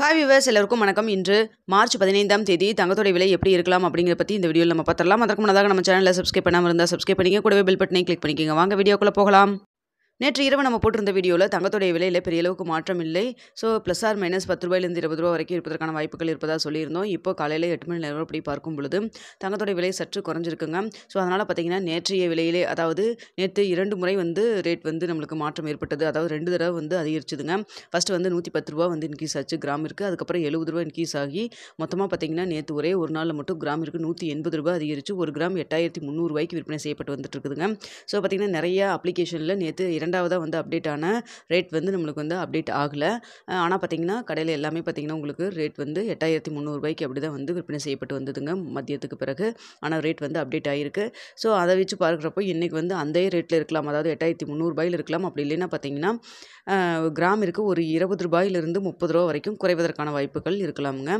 Hi viewers எல்லாருக்கும் வணக்கம். இன்று மார்ச் 15ஆம் தேதி தங்கத்தோட விலை எப்படி இருக்கலாம் அப்படிங்கிறத பற்றி இந்த வீடியோவில் நம்ம பார்த்துடலாம். அதற்கு முன்னதாக நம்ம சேனலை சப்ஸ்கிரைப் பண்ணாமல் இருந்தால் சப்ஸ்கிரைப் பண்ணிங்க, கூடவே பெல் பட்டனை கிளிக் பண்ணிக்கோங்க. வாங்க வீடியோக்குள்ளே போகலாம். நேற்று இரவு நம்ம போட்டிருந்த வீடியோவில் தங்கத்தோடைய விலையில் பெரிய அளவுக்கு மாற்றம் இல்லை. ஸோ ப்ளஸ் ஆர் மைனஸ் 10 ரூபாயிலிருந்து 20 ரூபா வரைக்கும் இருப்பதற்கான வாய்ப்புகள் இருப்பதாக சொல்லியிருந்தோம். இப்போ காலையில் 8 மணி நிலவரப்படி பார்க்கும் பொழுது தங்கத்தோடைய விலை சற்று குறைஞ்சிருக்குங்க. ஸோ அதனால் பார்த்தீங்கன்னா நேற்றைய விலையிலே, அதாவது நேற்று 2 முறை ரேட் நம்மளுக்கு மாற்றம் ஏற்பட்டது. அதாவது 2 தடவை அதிகரிச்சுதுங்க. ஃபஸ்ட்டு 110 ரூபா இன்க்ரீஸ் ஆச்சு கிராமிற்கு. அதுக்கப்புறம் 70 ரூபா இன்க்ரீஸ் ஆகி மொத்தமாக பார்த்தீங்கன்னா நேற்று ஒரே ஒரு நாளில் மட்டும் கிராமிற்கு 180 ரூபா அதிகரித்து ஒரு கிராம் 8300 ரூபாய்க்கு விற்பனை செய்யப்பட்டு வந்துட்டு இருக்குதுங்க. ஸோ பார்த்தீங்கன்னா நிறைய அப்ளிகேஷனில் நேற்று இரண்டாவதாக அப்டேட் ஆன ரேட் நம்மளுக்கு அப்டேட் ஆகலை. ஆனால் பார்த்தீங்கன்னா கடையில் எல்லாமே பார்த்தீங்கன்னா உங்களுக்கு ரேட் 8300 ரூபாய்க்கு அப்படி தான் விற்பனை செய்யப்பட்டு வந்ததுங்க மதியத்துக்கு பிறகு. ஆனால் ரேட் அப்டேட் ஆகிருக்கு. ஸோ அதை வச்சு பார்க்குறப்போ இன்றைக்கி அந்த ரேட்டில் இருக்கலாம், அதாவது 8300 ரூபாயில் இருக்கலாம். அப்படி இல்லைன்னா பார்த்தீங்கன்னா கிராமிற்கு ஒரு 20 ரூபாயிலிருந்து 30 ரூபா வரைக்கும் குறைவதற்கான வாய்ப்புகள் இருக்கலாமுங்க.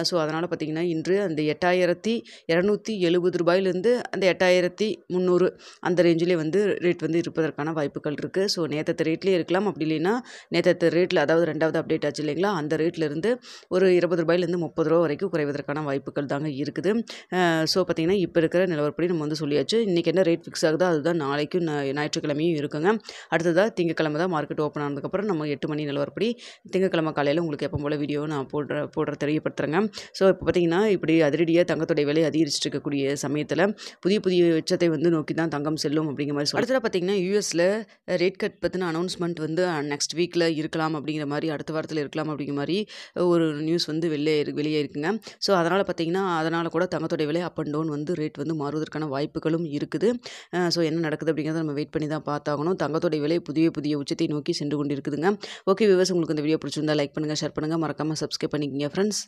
ஸோ அதனால் பார்த்தீங்கன்னா இன்று அந்த 8270 ரூபாயிலிருந்து அந்த 8300 அந்த ரேஞ்சிலே ரேட் இருப்பதற்கான வாய்ப்புகள் இருக்குது. ஸோ நேற்று ரேட்லேயே இருக்கலாம். அப்படி இல்லைன்னா நேற்று ரேட்டில், அதாவது ரெண்டாவது அப்டேட் ஆச்சு இல்லைங்களா, அந்த ரேட்லேருந்து ஒரு 20 ரூபாயிலேருந்து 30 ரூபா வரைக்கும் குறைவதற்கான வாய்ப்புகள் தாங்க இருக்குது. ஸோ பார்த்திங்கன்னா இப்போ இருக்கிற நிலவரப்படி நம்ம சொல்லியாச்சு. இன்றைக்கி என்ன ரேட் ஃபிக்ஸ் ஆகுதோ அதுதான் நாளைக்கும் ஞாயிற்றுக்கிழமையும் இருக்குங்க. அடுத்ததாக திங்கக்கிழமை தான் மார்க்கெட் ஓப்பன் ஆனதுக்கப்புறம் நம்ம 8 மணி நிலவரப்படி திங்கக்கிழமை காலையில் உங்களுக்கு எப்போ போல் வீடியோ நான் போடுற தெரியப்படுத்துகிறேங்க. ஸோ இப்போ பார்த்திங்கன்னா இப்படி அதிரடியாக தங்கத்துடைய விலை அதிகரிச்சுட்டு இருக்கக்கூடிய சமயத்தில் புதிய உச்சத்தை நோக்கி தான் தங்கம் செல்லும் அப்படிங்கிற மாதிரி அடுத்தது பார்த்திங்கன்னா யூஎஸில் ரேட் கட் பற்றின அனௌன்ஸ்மெண்ட் நெக்ஸ்ட் வீக்கில் இருக்கலாம் அப்படிங்கிற மாதிரி, அடுத்த வாரத்தில் இருக்கலாம் அப்படிங்கிற மாதிரி ஒரு நியூஸ் வெளியே இருக்குங்க. ஸோ அதனால் பார்த்தீங்கன்னா கூட தங்கத்தோடைய விலை அப் அண்ட் டவுன் ரேட் மாறுவதற்கான வாய்ப்புகளும் இருக்குது. ஸோ என்ன நடக்குது அப்படிங்கிறத நம்ம வெயிட் பண்ணி தான் பார்த்தாகணும். தங்கத்தோடைய விலை புதிய உச்சத்தை நோக்கி சென்று கொண்டு இருக்குதுங்க. ஓகே வியூவர்ஸ், உங்களுக்கு இந்த வீடியோ பிடிச்சிருந்தா லைக் பண்ணுங்கள், ஷேர் பண்ணுங்கள், மறக்காமல் சப்ஸ்கிரைப் பண்ணிக்கங்க ஃப்ரெண்ட்ஸ்.